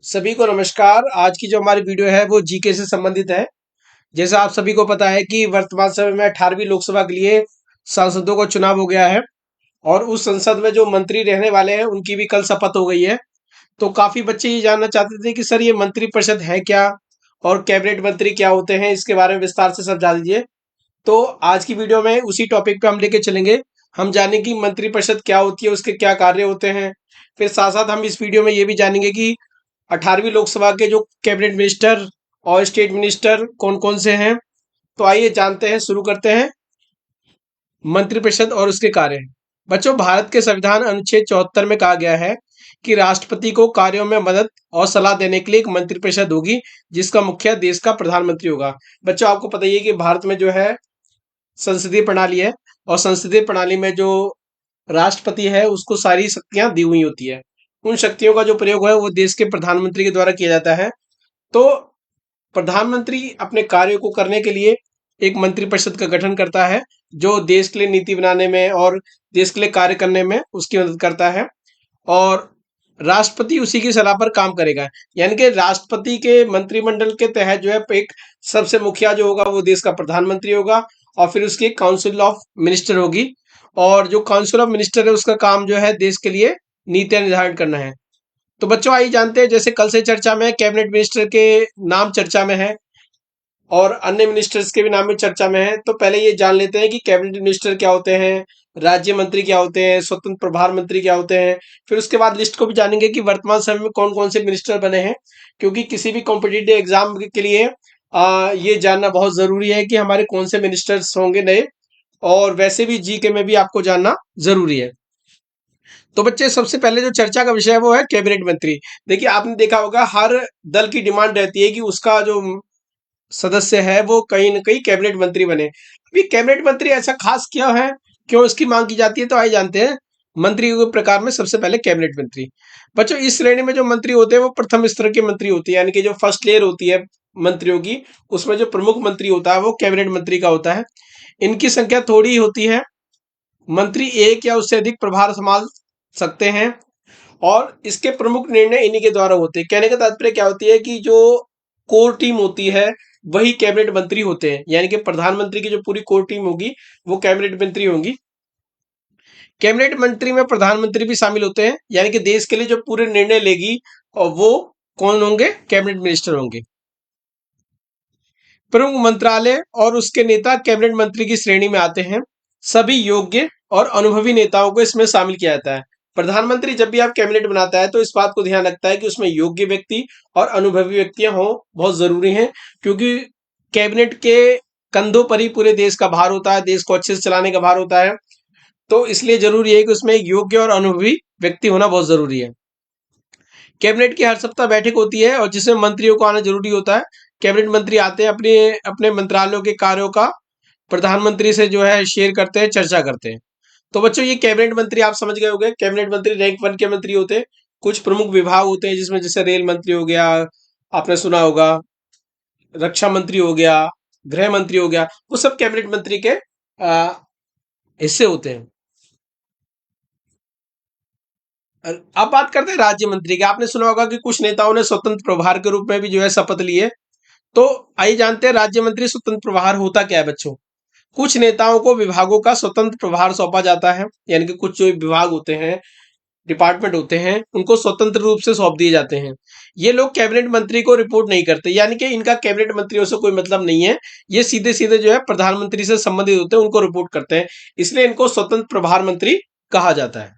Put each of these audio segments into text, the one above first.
सभी को नमस्कार। आज की जो हमारी वीडियो है वो जीके से संबंधित है। जैसा आप सभी को पता है कि वर्तमान समय में 18वीं लोकसभा के लिए सांसदों का चुनाव हो गया है और उस संसद में जो मंत्री रहने वाले हैं उनकी भी कल शपथ हो गई है। तो काफी बच्चे ये जानना चाहते थे कि सर ये मंत्रिपरिषद है क्या और कैबिनेट मंत्री क्या होते हैं, इसके बारे में विस्तार से समझा दीजिए। तो आज की वीडियो में उसी टॉपिक पे हम लेके चलेंगे। हम जानेंगे कि मंत्रिपरिषद क्या होती है, उसके क्या कार्य होते हैं। फिर साथ साथ हम इस वीडियो में ये भी जानेंगे कि 18वीं लोकसभा के जो कैबिनेट मिनिस्टर और स्टेट मिनिस्टर कौन कौन से हैं। तो आइए जानते हैं, शुरू करते हैं मंत्रिपरिषद और उसके कार्य। बच्चों, भारत के संविधान अनुच्छेद 74 में कहा गया है कि राष्ट्रपति को कार्यों में मदद और सलाह देने के लिए एक मंत्रिपरिषद होगी जिसका मुखिया देश का प्रधानमंत्री होगा। बच्चों, आपको पता ही है कि भारत में जो है संसदीय प्रणाली है और संसदीय प्रणाली में जो राष्ट्रपति है उसको सारी शक्तियां दी हुई होती है। उन शक्तियों का जो प्रयोग है वो देश के प्रधानमंत्री के द्वारा किया जाता है। तो प्रधानमंत्री अपने कार्यों को करने के लिए एक मंत्रिपरिषद का गठन करता है जो देश के लिए नीति बनाने में और देश के लिए कार्य करने में उसकी मदद करता है। और राष्ट्रपति उसी की सलाह पर काम करेगा। यानी कि राष्ट्रपति के मंत्रिमंडल के तहत जो है एक सबसे मुखिया जो होगा वो देश का प्रधानमंत्री होगा और फिर उसकी काउंसिल ऑफ मिनिस्टर होगी। और जो काउंसिल ऑफ मिनिस्टर है उसका काम जो है देश के लिए नीतियां निर्धारित करना है। तो बच्चों, आइए जानते हैं, जैसे कल से चर्चा में कैबिनेट मिनिस्टर के नाम चर्चा में है और अन्य मिनिस्टर्स के भी नाम में चर्चा में है। तो पहले ये जान लेते हैं कि कैबिनेट मिनिस्टर क्या होते हैं, राज्य मंत्री क्या होते हैं, स्वतंत्र प्रभार मंत्री क्या होते हैं। फिर उसके बाद लिस्ट को भी जानेंगे कि वर्तमान समय में कौन कौन से मिनिस्टर बने हैं, क्योंकि किसी भी कॉम्पिटिटिव एग्जाम के लिए ये जानना बहुत जरूरी है कि हमारे कौन से मिनिस्टर्स होंगे नए। और वैसे भी जीके में भी आपको जानना जरूरी है। तो बच्चे, सबसे पहले जो चर्चा का विषय है वो है कैबिनेट मंत्री। देखिए, आपने देखा होगा हर दल की डिमांड रहती है कि उसका जो सदस्य है वो कहीं न कहीं कैबिनेट मंत्री बने। अभी कैबिनेट मंत्री ऐसा खास क्या है, क्यों इसकी मांग की जाती है, तो आइए जानते हैं। मंत्री के प्रकार में सबसे पहले कैबिनेट मंत्री। बच्चों, इस श्रेणी में जो मंत्री होते हैं वो प्रथम स्तर के मंत्री होते हैं, यानी कि जो फर्स्ट लेयर होती है मंत्रियों की, उसमें जो प्रमुख मंत्री होता है वो कैबिनेट मंत्री का होता है। इनकी संख्या थोड़ी होती है। मंत्री एक या उससे अधिक प्रभार संभाल सकते हैं और इसके प्रमुख निर्णय इन्हीं के द्वारा होते हैं। कहने का तात्पर्य क्या होती है कि जो कोर टीम होती है वही कैबिनेट मंत्री होते हैं, यानी कि प्रधानमंत्री की जो पूरी कोर टीम होगी वो कैबिनेट मंत्री होंगी। कैबिनेट मंत्री में प्रधानमंत्री भी शामिल होते हैं, यानी कि देश के लिए जो पूरे निर्णय लेगी और वो कौन होंगे, कैबिनेट मिनिस्टर होंगे। प्रमुख मंत्रालय और उसके नेता कैबिनेट मंत्री की श्रेणी में आते हैं। सभी योग्य और अनुभवी नेताओं को इसमें शामिल किया जाता है। प्रधानमंत्री जब भी आप कैबिनेट बनाता है तो इस बात को ध्यान रखता है कि उसमें योग्य व्यक्ति और अनुभवी व्यक्तियां हों, बहुत जरूरी हैं। क्योंकि कैबिनेट के कंधों पर ही पूरे देश का भार होता है, देश को अच्छे से चलाने का भार होता है। तो इसलिए जरूरी है कि उसमें एक योग्य और अनुभवी व्यक्ति होना बहुत जरूरी है। कैबिनेट की हर सप्ताह बैठक होती है और जिसमें मंत्रियों को आना जरूरी होता है। कैबिनेट मंत्री आते हैं, अपने अपने मंत्रालयों के कार्यों का प्रधानमंत्री से जो है शेयर करते हैं, चर्चा करते हैं। तो बच्चों, ये कैबिनेट मंत्री आप समझ गए होंगे। कैबिनेट मंत्री रैंक वन के मंत्री होते हैं। कुछ प्रमुख विभाग होते हैं जिसमें जैसे रेल मंत्री हो गया, आपने सुना होगा, रक्षा मंत्री हो गया, गृह मंत्री हो गया, वो सब कैबिनेट मंत्री के हिस्से होते हैं। अब बात करते हैं राज्य मंत्री की। आपने सुना होगा कि कुछ नेताओं ने स्वतंत्र प्रभार के रूप में भी जो है शपथ ली है। तो आइए जानते हैं राज्य मंत्री स्वतंत्र प्रभार होता क्या है। बच्चों, कुछ नेताओं को विभागों का स्वतंत्र प्रभार सौंपा जाता है, यानी कि कुछ जो विभाग होते हैं, डिपार्टमेंट होते हैं, उनको स्वतंत्र रूप से सौंप दिए जाते हैं। ये लोग कैबिनेट मंत्री को रिपोर्ट नहीं करते, यानी कि इनका कैबिनेट मंत्रियों से कोई मतलब नहीं है। ये सीधे सीधे जो है प्रधानमंत्री से संबंधित होते हैं, उनको रिपोर्ट करते हैं। इसलिए इनको स्वतंत्र प्रभार मंत्री कहा जाता है।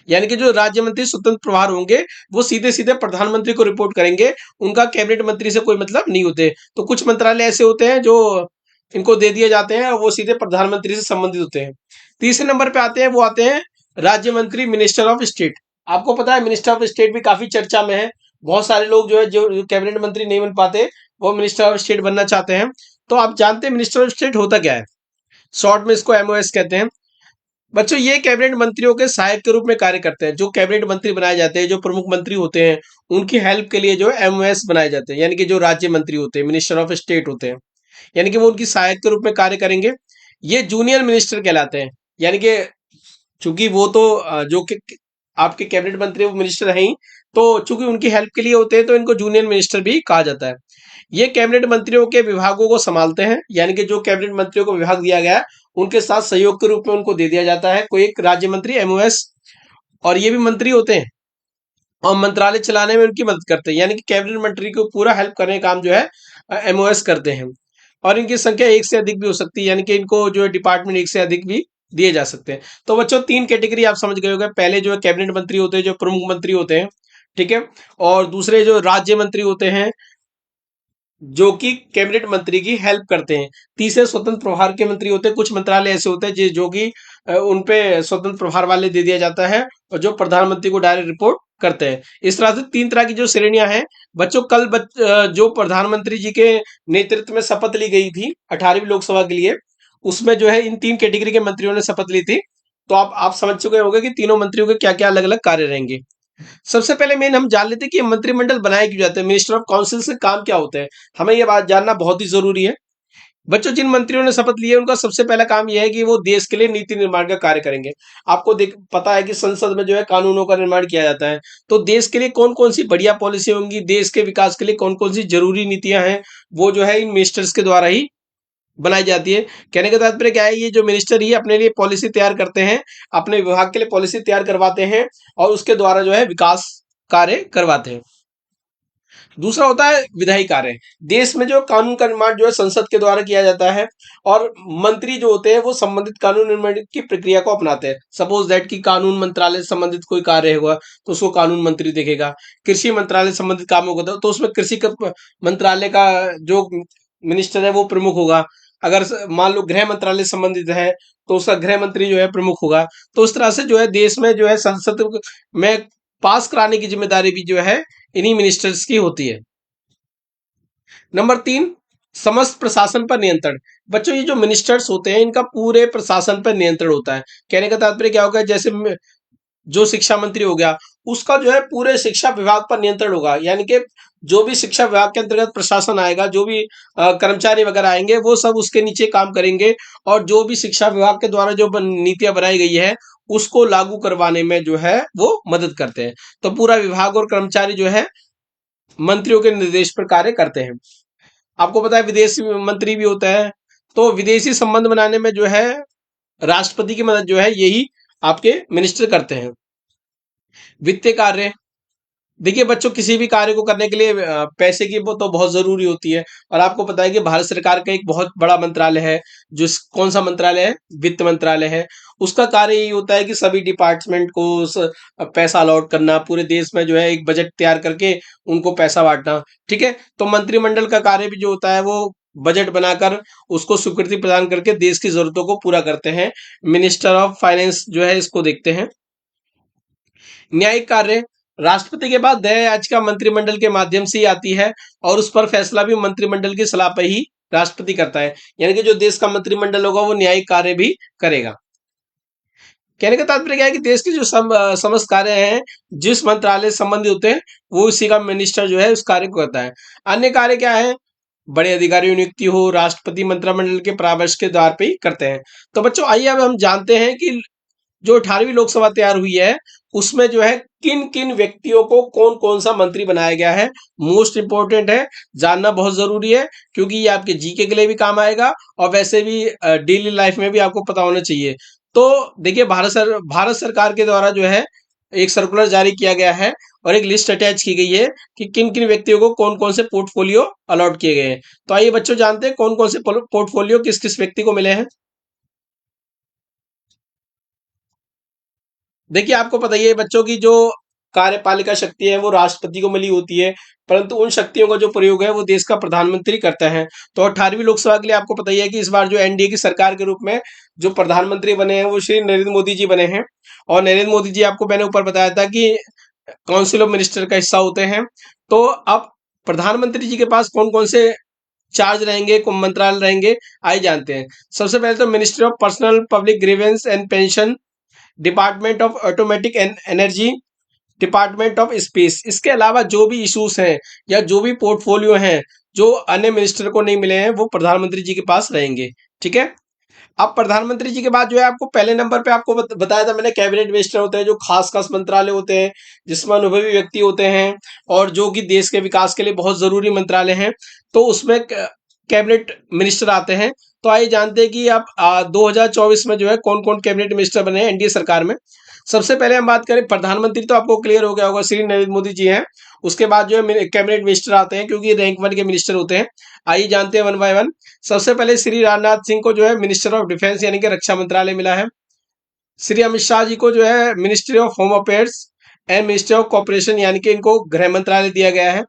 यानी कि जो राज्य मंत्री स्वतंत्र प्रभार होंगे वो सीधे सीधे प्रधानमंत्री को रिपोर्ट करेंगे, उनका कैबिनेट मंत्री से कोई मतलब नहीं होते। तो कुछ मंत्रालय ऐसे होते हैं जो इनको दे दिए जाते हैं और वो सीधे प्रधानमंत्री से संबंधित होते हैं। तीसरे नंबर पे आते हैं, वो आते हैं राज्य मंत्री, मिनिस्टर ऑफ स्टेट। आपको पता है मिनिस्टर ऑफ स्टेट भी काफी चर्चा में है। बहुत सारे लोग जो है जो कैबिनेट मंत्री नहीं बन पाते वो मिनिस्टर ऑफ स्टेट बनना चाहते हैं। तो आप जानते हैं मिनिस्टर ऑफ स्टेट होता क्या है? शॉर्ट में इसको एमओएस कहते हैं। बच्चों, ये कैबिनेट मंत्रियों के सहायक के रूप में कार्य करते हैं। जो कैबिनेट मंत्री बनाए जाते हैं, जो प्रमुख मंत्री होते हैं, उनकी हेल्प के लिए जो है एमओएस बनाए जाते हैं, यानी कि जो राज्य मंत्री होते हैं, मिनिस्टर ऑफ स्टेट होते हैं, यानी कि वो उनकी सहायक के रूप में कार्य करेंगे। ये जूनियर मिनिस्टर कहलाते हैं। यानी कि चूंकि वो तो जो कि आपके कैबिनेट मंत्री वो मिनिस्टर हैं ही, तो चूंकि उनकी हेल्प के लिए होते हैं तो इनको जूनियर मिनिस्टर भी कहा जाता है। ये कैबिनेट मंत्रियों के विभागों को संभालते हैं, यानी कि जो कैबिनेट मंत्रियों को विभाग दिया गया है उनके साथ सहयोग के रूप में उनको दे दिया जाता है कोई एक राज्य मंत्री, एमओएस, और ये भी मंत्री होते हैं और मंत्रालय चलाने में उनकी मदद करते हैं, यानी कि कैबिनेट मंत्री को पूरा हेल्प करने का काम जो है एमओएस करते हैं। और इनकी संख्या एक से अधिक भी हो सकती है, यानी कि इनको जो है डिपार्टमेंट एक से अधिक भी दिए जा सकते हैं। तो बच्चों तीन कैटेगरी आप समझ गए होंगे, पहले जो है कैबिनेट मंत्री होते हैं जो प्रमुख मंत्री होते हैं, ठीक है, और दूसरे जो राज्य मंत्री होते हैं जो कि कैबिनेट मंत्री की हेल्प करते हैं, तीसरे स्वतंत्र प्रभार के मंत्री होते हैं, कुछ मंत्रालय ऐसे होते हैं जो कि उन पे स्वतंत्र प्रभार वाले दे दिया जाता है और जो प्रधानमंत्री को डायरेक्ट रिपोर्ट करते हैं। इस तरह से तीन तरह की जो श्रेणियां हैं बच्चों, कल जो प्रधानमंत्री जी के नेतृत्व में शपथ ली गई थी 18वीं लोकसभा के लिए, उसमें जो है इन तीन कैटेगरी के मंत्रियों ने शपथ ली थी। तो आप समझ चुके होंगे कि तीनों मंत्रियों के क्या क्या अलग अलग कार्य रहेंगे। सबसे पहले मेन हम जान लेते हैं कि मंत्रिमंडल बनाए क्यों जाते हैं, मिनिस्टर ऑफ काउंसिल से काम क्या होता है। हमें यह बात जानना बहुत ही जरूरी है। बच्चों, जिन मंत्रियों ने शपथ ली है उनका सबसे पहला काम यह है कि वो देश के लिए नीति निर्माण का कार्य करेंगे। आपको पता है कि संसद में जो है कानूनों का निर्माण किया जाता है, तो देश के लिए कौन कौन सी बढ़िया पॉलिसी होंगी, देश के विकास के लिए कौन कौन सी जरूरी नीतियां हैं, वो जो है इन मिनिस्टर्स के द्वारा ही बनाई जाती है। कहने का तात्पर्य क्या है, ये जो मिनिस्टर ही अपने लिए पॉलिसी तैयार करते हैं, अपने विभाग के लिए पॉलिसी तैयार करवाते हैं और उसके द्वारा जो है विकास कार्य करवाते हैं। दूसरा होता है विधायी कार्य। देश में जो कानून का निर्माण जो है संसद के द्वारा किया जाता है और मंत्री जो होते हैं वो संबंधित कानून निर्माण की प्रक्रिया को अपनाते हैं। सपोज दैट कि कानून मंत्रालय से संबंधित कोई कार्य होगा तो उसको कानून मंत्री देखेगा, कृषि मंत्रालय से संबंधित काम होगा तो उसमें कृषि मंत्रालय का जो मिनिस्टर है वो प्रमुख होगा। अगर मान लो गृह मंत्रालय से संबंधित है तो उसका गृह मंत्री जो है प्रमुख होगा। तो उस तरह से जो है देश में जो है संसद में पास कराने की जिम्मेदारी भी जो है इन्हीं मिनिस्टर्स की होती है। नंबर 3, समस्त प्रशासन पर नियंत्रण। बच्चों, ये जो मिनिस्टर्स होते हैं इनका पूरे प्रशासन पर नियंत्रण होता है। कहने का तात्पर्य क्या होगा, जैसे जो शिक्षा मंत्री हो गया उसका जो है पूरे शिक्षा विभाग पर नियंत्रण होगा, यानी कि जो भी शिक्षा विभाग के अंतर्गत प्रशासन आएगा, जो भी कर्मचारी वगैरह आएंगे वो सब उसके नीचे काम करेंगे और जो भी शिक्षा विभाग के द्वारा जो नीतियां बनाई गई है उसको लागू करवाने में जो है वो मदद करते हैं। तो पूरा विभाग और कर्मचारी जो है मंत्रियों के निर्देश पर कार्य करते हैं। आपको पता है विदेश मंत्री भी होता है, तो विदेशी संबंध बनाने में जो है राष्ट्रपति की मदद जो है यही आपके मिनिस्टर करते हैं। वित्तीय कार्य। देखिए बच्चों, किसी भी कार्य को करने के लिए पैसे की वो तो बहुत जरूरी होती है और आपको पता है कि भारत सरकार का एक बहुत बड़ा मंत्रालय है जो कौन सा मंत्रालय है, वित्त मंत्रालय है। उसका कार्य यही होता है कि सभी डिपार्टमेंट को पैसा अलॉट करना, पूरे देश में जो है एक बजट तैयार करके उनको पैसा बांटना। ठीक है, तो मंत्रिमंडल का कार्य भी जो होता है वो बजट बनाकर उसको स्वीकृति प्रदान करके देश की जरूरतों को पूरा करते हैं। मिनिस्टर ऑफ फाइनेंस जो है इसको देखते हैं। न्यायिक कार्य। राष्ट्रपति के बाद दया याचिका मंत्रिमंडल के माध्यम से ही आती है और उस पर फैसला भी मंत्रिमंडल की सलाह पर ही राष्ट्रपति करता है, यानी कि जो देश का मंत्रिमंडल होगा वो न्यायिक कार्य भी करेगा। कहने का तात्पर्य क्या है कि देश के जो समस्त कार्य हैं जिस मंत्रालय से संबंधित होते हैं वो इसी का मिनिस्टर जो है उस कार्य को करता है। अन्य कार्य क्या है, बड़े अधिकारियों की नियुक्ति हो राष्ट्रपति मंत्रिमंडल के परामर्श के द्वार पे ही करते हैं। तो बच्चों आइए अब हम जानते हैं कि जो 18वीं लोकसभा तैयार हुई है उसमें जो है किन किन व्यक्तियों को कौन कौन सा मंत्री बनाया गया है। मोस्ट इंपोर्टेंट है, जानना बहुत जरूरी है क्योंकि ये आपके जीके के लिए भी काम आएगा और वैसे भी डेली लाइफ में भी आपको पता होना चाहिए। तो देखिए भारत सरकार के द्वारा जो है एक सर्कुलर जारी किया गया है और एक लिस्ट अटैच की गई है कि किन किन व्यक्तियों को कौन कौन से पोर्टफोलियो अलॉट किए गए हैं। तो आइए बच्चों जानते हैं कौन कौन से पोर्टफोलियो किस किस व्यक्ति को मिले हैं। देखिए आपको पता ही है बच्चों की जो कार्यपालिका शक्ति है वो राष्ट्रपति को मिली होती है, परंतु उन शक्तियों का जो प्रयोग है वो देश का प्रधानमंत्री करता है। तो 18वीं लोकसभा के लिए आपको पता ही है कि इस बार जो एनडीए की सरकार के रूप में जो प्रधानमंत्री बने हैं वो श्री नरेंद्र मोदी जी बने हैं। और नरेंद्र मोदी जी आपको मैंने ऊपर बताया था कि काउंसिल ऑफ मिनिस्टर का हिस्सा होते हैं। तो अब प्रधानमंत्री जी के पास कौन कौन से चार्ज रहेंगे, कौन मंत्रालय रहेंगे, आइए जानते हैं। सबसे पहले तो ministry of personnel public grievance and pension, department of automatic energy, department of space. इसके अलावा जो भी इश्यूज हैं या जो भी पोर्टफोलियो हैं जो अन्य मिनिस्टर को नहीं मिले हैं वो प्रधानमंत्री जी के पास रहेंगे। ठीक है, अब प्रधानमंत्री जी के बाद जो है आपको पहले नंबर पे आपको बताया था मैंने, कैबिनेट मिनिस्टर होते हैं, जो खास खास मंत्रालय होते हैं, जिसमें अनुभवी व्यक्ति होते हैं और जो कि देश के विकास के लिए बहुत जरूरी मंत्रालय हैं, तो उसमें कैबिनेट मिनिस्टर आते हैं। तो आइए जानते हैं कि अब 2024 में जो है कौन कौन कैबिनेट मिनिस्टर बने हैं एनडीए सरकार में। सबसे पहले हम बात करें प्रधानमंत्री, तो आपको क्लियर हो गया होगा, श्री नरेंद्र मोदी जी हैं। उसके बाद जो है कैबिनेट मिनिस्टर आते हैं, क्योंकि रैंक वन के मिनिस्टर होते हैं। आइए जानते हैं वन बाय वन। सबसे पहले श्री राजनाथ सिंह को जो है मिनिस्टर ऑफ डिफेंस यानी कि रक्षा मंत्रालय मिला है। श्री अमित शाह जी को जो है ministry of home affairs and ministry of corporation यानी कि इनको गृह मंत्रालय दिया गया है।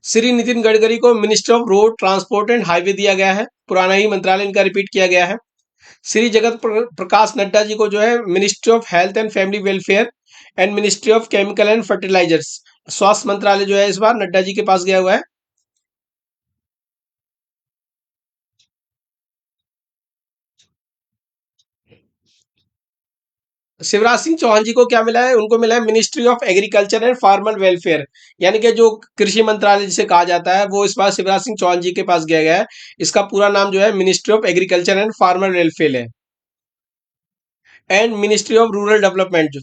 श्री नितिन गडकरी को ministry of road transport and highway दिया गया है, पुराना ही मंत्रालय इनका रिपीट किया गया है। श्री जगत प्रकाश नड्डा जी को जो है ministry of health and family welfare and ministry of chemical and fertilisers, स्वास्थ्य मंत्रालय जो है इस बार नड्डा जी के पास गया हुआ है। शिवराज सिंह चौहान जी को क्या मिला है? उनको मिला है ministry of agriculture and farmer welfare, यानी कि जो कृषि मंत्रालय जिसे कहा जाता है, वो इस बार शिवराज सिंह चौहान जी के पास गया गया है। इसका पूरा नाम जो है ministry of agriculture and farmer welfare है। And ministry of rural development,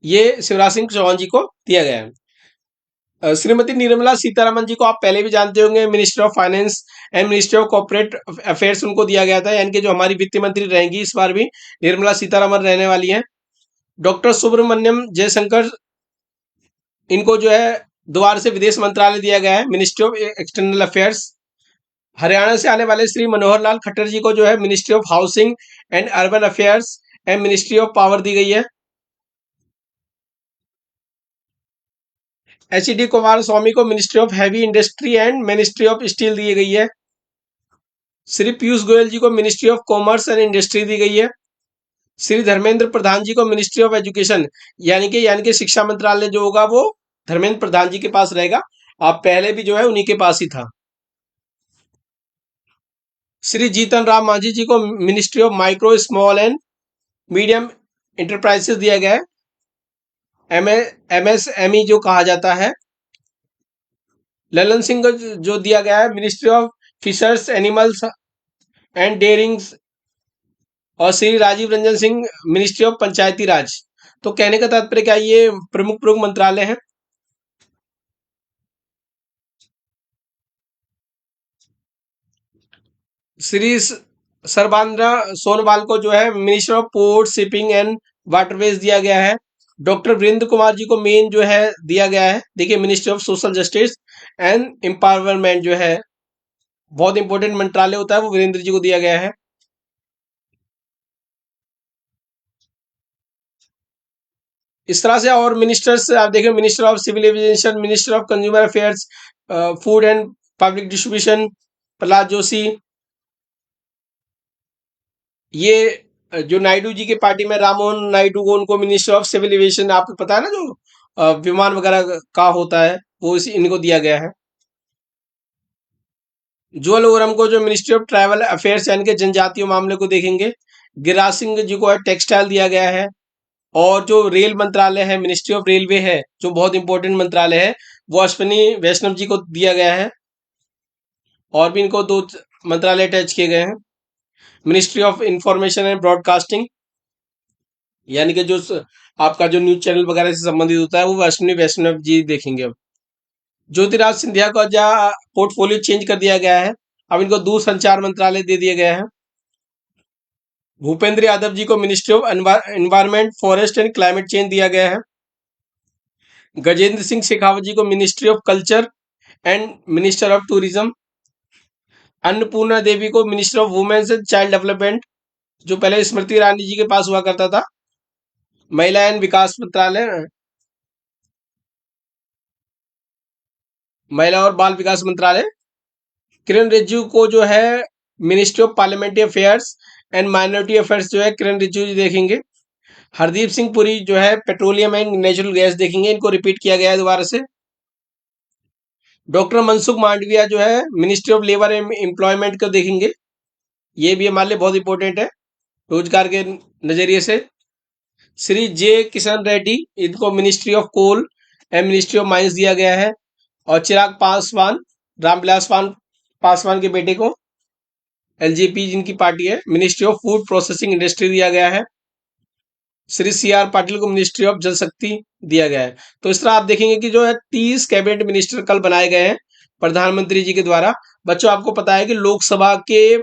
ये शिवराज सिंह चौहान जी को दिया गया है। श्रीमती निर्मला सीतारमन जी को आप पहले भी जानते होंगे, minister of finance and minister of corporate affairs उनको दिया गया था, यानी कि जो हमारी वित्त मंत्री रहेंगी इस बार भी निर्मला सीतारमन रहने वाली हैं। डॉक्टर सुब्रमण्यम जयशंकर, इनको जो है दोबारा से विदेश मंत्रालय दिया गया है, ministry of external affairs. Haryana से आने वाले श्री मनोहर लाल खट्टर जी को जो है ministry of housing and urban affairs and ministry of power दी गई है। एच डी कुमार स्वामी को ministry of heavy industry and ministry of steel दी गई है। श्री पीयूष गोयल जी को ministry of commerce and industry दी गई है। श्री धर्मेंद्र प्रधान जी को मिनिस्ट्री ऑफ एजुकेशन यानी कि शिक्षा मंत्रालय जो होगा वो धर्मेंद्र प्रधान जी के पास रहेगा। आप पहले भी जो है उन्हीं के पास ही था। श्री जीतन राम मांझी जी को ministry of micro small and medium enterprises दिया गया है, एमएसएमई जो कहा जाता है। ललन सिंह को जो दिया गया है ministry of fishers animals and dairyings, और श्री राजीव रंजन सिंह मिनिस्ट्री ऑफ पंचायती राज। तो कहने का तात्पर्य क्या, ये प्रमुख प्रमुख मंत्रालय हैं। श्री सर्बानंद सोनोवाल को जो है minister of port shipping and waterways दिया गया है। डॉक्टर वीरेंद्र कुमार जी को मेन जो है दिया गया है, देखिए ministry of social justice and empowerment, जो है बहुत इंपॉर्टेंट मंत्रालय होता है, वो वीरेंद्र जी को दिया गया है। इस तरह से और मिनिस्टर्स आप देखें, minister of civil aviation, minister of consumer affairs, food and public distribution Prahlad Joshi. ये जो नायडू जी की पार्टी में राममोहन नायडू को, उनको मिनिस्टर ऑफ सिविल एविएशन, आपको पता है ना, जो विमान वगैरह का होता है, वो इसी इनको दिया गया है। जुअल ओरम को जो मिनिस्ट्री ऑफ ट्राइबल अफेयर्स यानी कि जनजातीय मामले को देखेंगे। गिरिराज सिंह जी को टेक्सटाइल दिया गया है। और जो रेल मंत्रालय है, मिनिस्ट्री ऑफ रेलवे है, जो बहुत इंपॉर्टेंट मंत्रालय है, वो अश्विनी वैष्णव जी को दिया गया है। और भी इनको दो मंत्रालय अटैच किए गए हैं। Ministry of information and broadcasting, यानी कि जो आपका जो न्यूज चैनल वगैरह से संबंधित होता है, वो अश्विनी वैष्णव जी देखेंगे। अब ज्योतिराज सिंधिया का जहाँ पोर्टफोलियो चेंज कर दिया गया है, अब इनको दूर संचार मंत्रालय दे दिया गया है। भूपेंद्र यादव जी को ministry of environment forest and climate change दिया गया है। गजेंद्र सिंह शेखावत जी को ministry of culture and minister of tourism. Annapurna Devi को minister of women's and child development, जो पहले स्मृति ईरानी जी के पास हुआ करता था, महिला एंड विकास मंत्रालय, महिला और बाल विकास मंत्रालय। किरण रिजिजू को जो है ministry of parliamentary affairs and minority affairs, जो है किरण रिजिजू जी देखेंगे। हरदीप सिंह पुरी जो है पेट्रोलियम एंड नेचुरल गैस देखेंगे, इनको रिपीट किया गया है दोबारा से। डॉक्टर मनसुख मांडविया जो है ministry of labour and employment को देखेंगे, ये भी हमारे लिए बहुत इंपॉर्टेंट है रोजगार के नजरिए से। श्री जे किशन रेड्डी, इनको ministry of coal and ministry of mines दिया गया है। और चिराग पासवान, रामविलास पासवान के बेटे को एलजेपी जिनकी पार्टी है, ministry of food processing industry दिया गया है। श्री सी आर पाटिल को मिनिस्ट्री ऑफ जल शक्ति दिया गया है। तो इस तरह आप देखेंगे कि जो है 30 कैबिनेट मिनिस्टर कल बनाए गए हैं प्रधानमंत्री जी के द्वारा। बच्चों आपको पता है कि लोकसभा के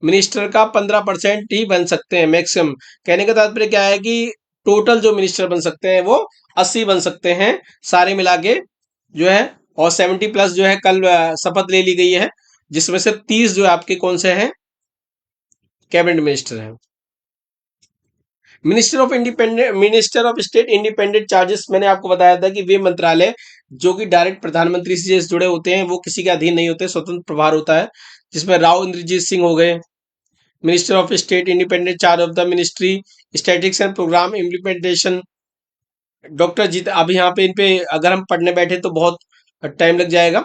मिनिस्टर का 15% ही बन सकते हैं मैक्सिमम। कहने का तात्पर्य क्या है कि टोटल जो मिनिस्टर बन सकते हैं वो 80 बन सकते हैं सारे मिला के जो है। और 70+ जो है कल शपथ ले ली गई है, जिसमें से 30 जो है आपके कौन से हैं, कैबिनेट मिनिस्टर हैं। Minister of state independent charges, मैंने आपको बताया था कि वे मंत्रालय जो कि डायरेक्ट प्रधानमंत्री से जुड़े होते हैं वो किसी के अधीन नहीं होते, स्वतंत्र प्रभार होता है, जिसमें राव इंद्रजीत सिंह हो गए। Minister of state independent charge of the ministry statistics and programme implementation, doctor Jeet. अब यहाँ पे इन पे अगर हम पढ़ने बैठे तो बहुत टाइम लग जाएगा,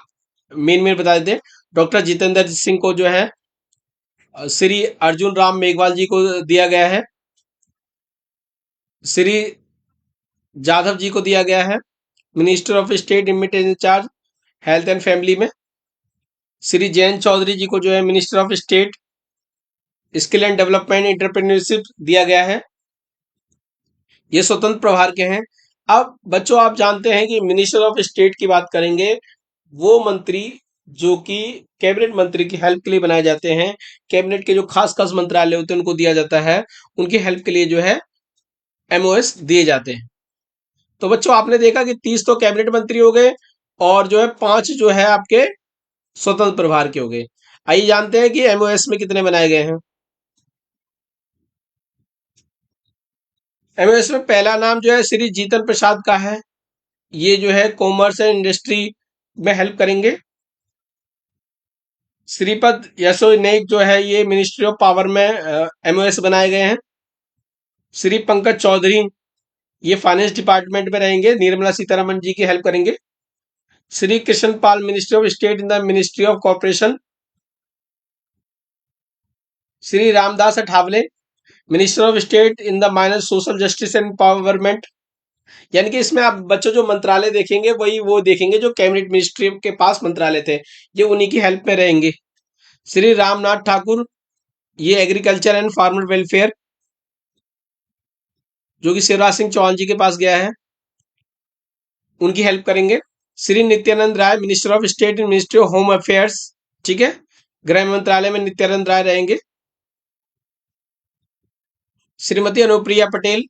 मेन मेन बता देते हैं। डॉक्टर जितेंद्र सिंह को जो है श्री अर्जुन राम मेघवाल जी को दिया गया है। श्री जाधव जी को दिया गया है minister of state imitation charge health and family में। श्री जयंत चौधरी जी को जो है minister of state skill and development entrepreneurship दिया गया है। ये स्वतंत्र प्रभार के हैं। अब बच्चों आप जानते हैं कि मिनिस्टर ऑफ स्टेट की बात करेंगे, वो मंत्री जो कि कैबिनेट मंत्री की हेल्प के लिए बनाए जाते हैं। कैबिनेट के जो खास खास मंत्रालय होते हैं उनको दिया जाता है, उनकी हेल्प के लिए जो है एमओएस दिए जाते हैं। तो बच्चों आपने देखा कि 30 तो कैबिनेट मंत्री हो गए और जो है 5 जो है आपके स्वतंत्र प्रभार के हो गए। आइए जानते हैं कि एमओएस में कितने बनाए गए हैं। एमओएस में पहला नाम जो है श्री जीतन प्रसाद का है, ये जो है कॉमर्स एंड इंडस्ट्री में हेल्प करेंगे। श्रीपद यशो नाइक जो है ये मिनिस्ट्री ऑफ पावर में एमओएस बनाए गए हैं। श्री पंकज चौधरी ये फाइनेंस डिपार्टमेंट में रहेंगे, निर्मला सीतारमण जी की हेल्प करेंगे। Shri Krishan Pal ministry of state in the ministry of corporation. Shri Ramdas Athawale minister of state in the minor social justice and empowerment. यानी कि इसमें आप बच्चों जो मंत्रालय देखेंगे वही वो देखेंगे जो कैबिनेट मिनिस्ट्री के पास मंत्रालय थे, ये उन्हीं की हेल्प में रहेंगे। श्री रामनाथ ठाकुर ये एग्रीकल्चर एंड फार्मर वेलफेयर, जो कि शिवराज सिंह चौहान जी के पास गया है, उनकी हेल्प करेंगे। Shri Nityanand Rai minister of state in ministry of home affairs, ठीक है, गृह मंत्रालय में नित्यानंद राय रहेंगे। Shrimati Anupriya Patel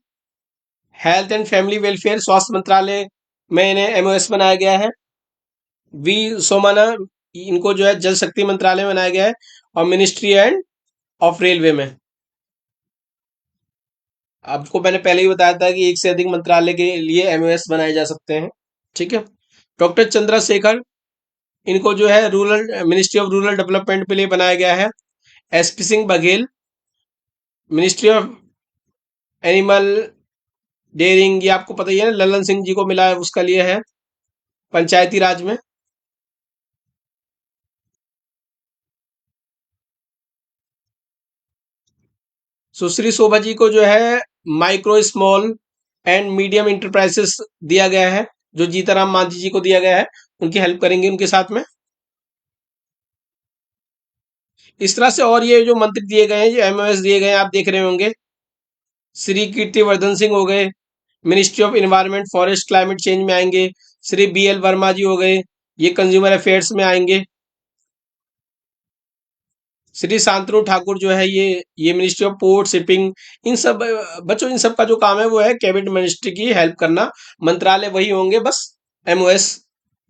health and family welfare, स्वास्थ्य मंत्रालय में इन्हें एमओएस बनाया गया है। वी सोमाना इनको जो है जल शक्ति मंत्रालय में बनाया गया है और मिनिस्ट्री एंड ऑफ रेलवे में। आपको मैंने पहले ही बताया था कि एक से अधिक मंत्रालय के लिए एमओएस बनाए जा सकते हैं, ठीक है। डॉक्टर चंद्रशेखर इनको जो है rural ministry of rural development के लिए बनाया गया है। SP Singh Baghel ministry of animal dairying, ये आपको पता ही है, ललन सिंह जी को मिला है, उसका लिए है पंचायती राज में। सुश्री शोभा जी को जो है micro small and medium enterprises दिया गया है, जो जीताराम मांझी जी को दिया गया है, उनकी हेल्प करेंगे उनके साथ में। इस तरह से और ये जो मंत्री दिए गए हैं, जो एमओएस दिए गए हैं, आप देख रहे होंगे। श्री कीर्तिवर्धन सिंह हो गए ministry of environment forest climate change में आएंगे। श्री बीएल वर्मा जी हो गए, ये कंज्यूमर अफेयर्स में आएंगे। श्री शांतनु ठाकुर जो है ये मिनिस्ट्री ऑफ पोर्ट शिपिंग, इन सब बच्चों इन सब का जो काम है वो है कैबिनेट मिनिस्ट्री की हेल्प करना। मंत्रालय वही होंगे, बस एमओएस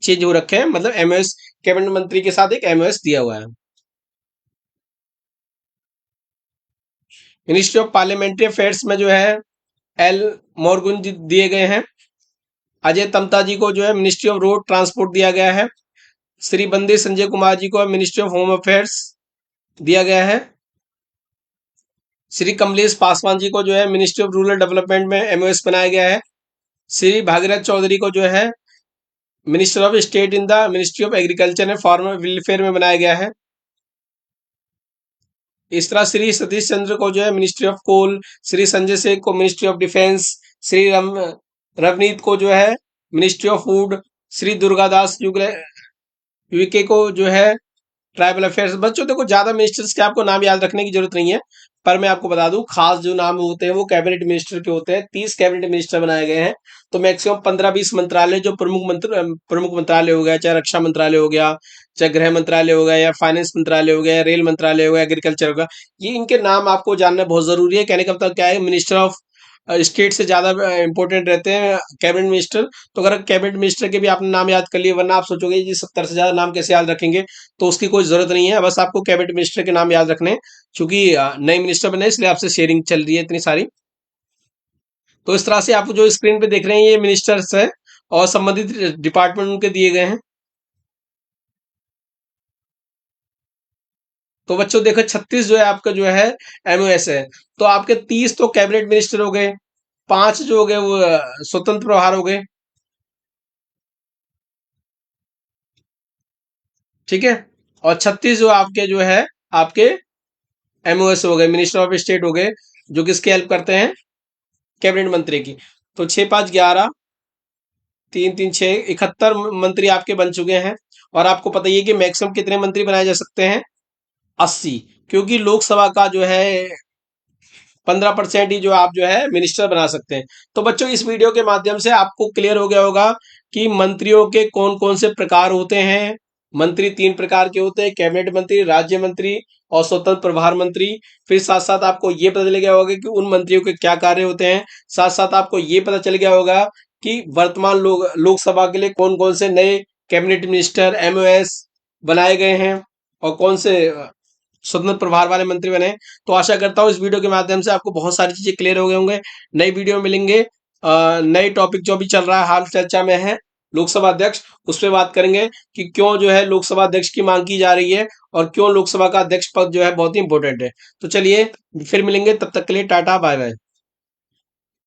चेंज हो रखे हैं, मतलब एमओएस कैबिनेट मंत्री के साथ एक एमओएस दिया हुआ है। मिनिस्ट्री ऑफ पार्लियामेंट्री अफेयर्स में जो है एल मोरगुन जी दिए गए हैं। अजय तमता जी को जो है मिनिस्ट्री ऑफ रोड ट्रांसपोर्ट दिया गया है। श्री बंदे संजय कुमार जी को मिनिस्ट्री ऑफ होम अफेयर्स दिया गया है। श्री कमलेश पासवान जी को जो है मिनिस्ट्री ऑफ रूरल डेवलपमेंट में एमओएस बनाया गया है। श्री भागीरथ चौधरी को जो है minister of state in the ministry of agriculture and farmer welfare में बनाया गया है। इस तरह श्री सतीश चंद्र को जो है ministry of coal, Shri Sanjay Singh को ministry of defence, Shri Ravneet को जो है ministry of food, Shri Durgadas Uikey को जो है ट्राइबल अफेयर्स। बच्चों देखो ज्यादा मिनिस्टर्स के आपको नाम याद रखने की जरूरत नहीं है, पर मैं आपको बता दूं खास जो नाम होते हैं वो कैबिनेट मिनिस्टर के होते हैं। 30 कैबिनेट मिनिस्टर बनाए गए हैं। तो मैक्सिमम 15-20 मंत्रालय जो प्रमुख मंत्रालय हो गया, चाहे रक्षा मंत्रालय हो गया, चाहे गृह मंत्रालय हो गया, या फाइनेंस मंत्रालय हो गया, या रेल मंत्रालय हो गया, एग्रीकल्चर होगा, ये इनके नाम आपको जानना बहुत जरूरी है। कहने का मतलब क्या है, मिनिस्टर ऑफ स्टेट से ज्यादा इंपॉर्टेंट रहते हैं कैबिनेट मिनिस्टर। तो अगर कैबिनेट मिनिस्टर के भी आपने नाम याद कर लिए, वरना आप सोचोगे जी 70 से ज्यादा नाम कैसे याद रखेंगे, तो उसकी कोई जरूरत नहीं है। बस आपको कैबिनेट मिनिस्टर के नाम याद रखने हैं, क्योंकि नए मिनिस्टर बने इसलिए आपसे शेयरिंग चल रही है इतनी सारी। तो इस तरह से आप जो स्क्रीन पे देख रहे हैं ये मिनिस्टर्स है, और संबंधित डिपार्टमेंट उनके दिए गए हैं। तो बच्चों देखो 36 जो है आपका जो है एमओएस है। तो आपके 30 तो कैबिनेट मिनिस्टर हो गए, 5 जो हो गए वो स्वतंत्र प्रभार हो गए, ठीक है। और 36 जो आपके जो है आपके एमओएस हो गए, मिनिस्टर ऑफ स्टेट हो गए, जो किसकी हेल्प करते हैं, कैबिनेट मंत्री की। तो 6 5 11, 3 3 6, 71 मंत्री आपके बन चुके हैं। और आपको पता ही है कि मैक्सिमम कितने मंत्री बनाए जा सकते हैं, 80। क्योंकि लोकसभा का जो है 15% ही जो आप जो है मिनिस्टर बना सकते हैं। तो बच्चों इस वीडियो के माध्यम से आपको क्लियर हो गया होगा कि मंत्रियों के कौन कौन से प्रकार होते हैं। मंत्री 3 प्रकार के होते हैं, कैबिनेट मंत्री, राज्य मंत्री और स्वतंत्र प्रभार मंत्री। फिर साथ साथ आपको ये पता चल गया होगा कि उन मंत्रियों के क्या कार्य होते हैं। साथ साथ आपको ये पता चल गया होगा कि वर्तमान लोकसभा के लिए कौन कौन से नए कैबिनेट मिनिस्टर एमओएस बनाए गए हैं, और कौन से स्वतंत्र प्रभार वाले मंत्री बने। तो आशा करता हूँ इस वीडियो के माध्यम से आपको बहुत सारी चीजें क्लियर हो गए होंगे। नई वीडियो में मिलेंगे, नए टॉपिक जो भी चल रहा है हाल चर्चा में है लोकसभा अध्यक्ष, उस पर बात करेंगे कि क्यों जो है लोकसभा अध्यक्ष की मांग की जा रही है, और क्यों लोकसभा का अध्यक्ष पद जो है बहुत ही इंपॉर्टेंट है। तो चलिए फिर मिलेंगे, तब तक के लिए टाटा बाय बाय।